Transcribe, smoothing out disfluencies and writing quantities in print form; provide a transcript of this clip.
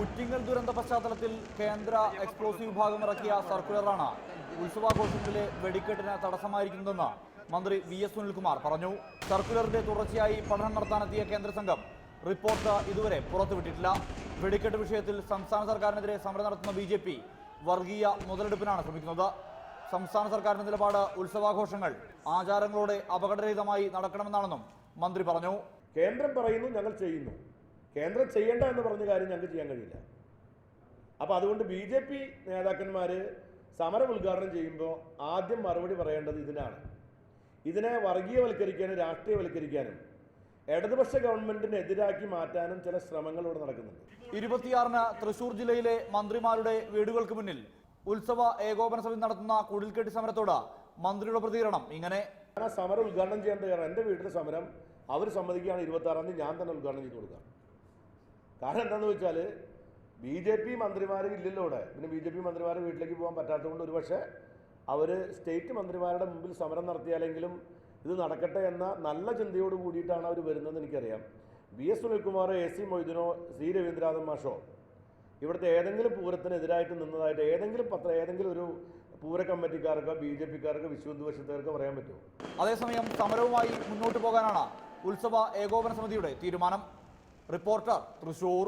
പുറ്റിങ്ങൽ ദുരന്ത പശ്ചാത്തലത്തിൽ കേന്ദ്ര എക്സ്പ്ലോസീവ് വിഭാഗം ഇറക്കിയ സർക്കുലറാണ് ഉത്സവാഘോഷത്തിലെ വെടിക്കെട്ടിന് തടസ്സമായിരിക്കുന്നതെന്ന് മന്ത്രി VS സുനിൽകുമാർ പറഞ്ഞു. സർക്കുലറിന്റെ തുടർച്ചയായി പഠനം നടത്താനെത്തിയ കേന്ദ്ര സംഘം റിപ്പോർട്ട് ഇതുവരെ പുറത്തുവിട്ടിട്ടില്ല. വെടിക്കെട്ട് വിഷയത്തിൽ സംസ്ഥാന സർക്കാരിനെതിരെ സമരം നടത്തുന്ന BJP വർഗീയ മുതലെടുപ്പിനാണ് ശ്രമിക്കുന്നത്. സംസ്ഥാന സർക്കാരിന്റെ നിലപാട് ഉത്സവാഘോഷങ്ങൾ ആചാരങ്ങളോടെ അപകടരഹിതമായി നടക്കണമെന്നാണെന്നും മന്ത്രി പറഞ്ഞു. കേന്ദ്രം പറയുന്നു, ഞങ്ങൾ ചെയ്യുന്നു. കേന്ദ്രം ചെയ്യേണ്ട എന്ന് പറഞ്ഞ കാര്യം ഞങ്ങൾക്ക് ചെയ്യാൻ കഴിയില്ല. അപ്പോൾ അതുകൊണ്ട് BJP നേതാക്കന്മാർ സമരം ഉദ്ഘാടനം ചെയ്യുമ്പോൾ ആദ്യം മറുപടി പറയേണ്ടത് ഇതിനെ വർഗീയവൽക്കരിക്കാനും രാഷ്ട്രീയവൽക്കരിക്കാനും ഇടതുപക്ഷ ഗവൺമെന്റിന് എതിരാക്കി മാറ്റാനും ചില ശ്രമങ്ങൾ ഇവിടെ നടക്കുന്നുണ്ട്. 26-ന് തൃശൂർ ജില്ലയിലെ മന്ത്രിമാരുടെ വീടുകൾക്ക് മുന്നിൽ ഉത്സവ ഏകോപന സമിതി നടത്തുന്ന കുടിൽക്കെട്ടി സമരത്തോട് മന്ത്രിയുടെ പ്രതികരണം ഇങ്ങനെ: ഞാൻ ആ സമരം ഉദ്ഘാടനം ചെയ്യാൻ തയ്യാറാണ്. എൻ്റെ വീട്ടിലെ സമരം അവർ സമ്മതിക്കുകയാണ് 26-ാം തീയതി ഞാൻ തന്നെ ഉദ്ഘാടനം ചെയ്ത് കൊടുക്കാം. കാരണം എന്താണെന്ന് വെച്ചാൽ BJP മന്ത്രിമാർ ഇല്ലല്ലോ ഇവിടെ. പിന്നെ BJP മന്ത്രിമാർ വീട്ടിലേക്ക് പോകാൻ പറ്റാത്തതുകൊണ്ട് ഒരുപക്ഷെ അവർ സ്റ്റേറ്റ് മന്ത്രിമാരുടെ മുമ്പിൽ സമരം നടത്തിയാലെങ്കിലും ഇത് നടക്കട്ടെ എന്ന നല്ല ചിന്തയോട് കൂടിയിട്ടാണ് അവർ വരുന്നതെന്ന് എനിക്കറിയാം. VS Sunilkumar, AC മൊയ്തീനോ, C Ravindranathan മാഷോ ഇവിടുത്തെ ഏതെങ്കിലും പൂരത്തിനെതിരായിട്ട് നിന്നതായിട്ട് ഏതെങ്കിലും ഒരു പൂര കമ്മിറ്റിക്കാർക്കോ BJPക്കാർക്കോ വിശ്വഹിന്ദുപക്ഷത്തുകാർക്കോ പറയാൻ പറ്റുമോ? അതേസമയം സമരവുമായി മുന്നോട്ട് പോകാനാണ് ഉത്സവ ഏകോപന സമിതിയുടെ തീരുമാനം. റിപ്പോർട്ടർ, തൃശൂർ.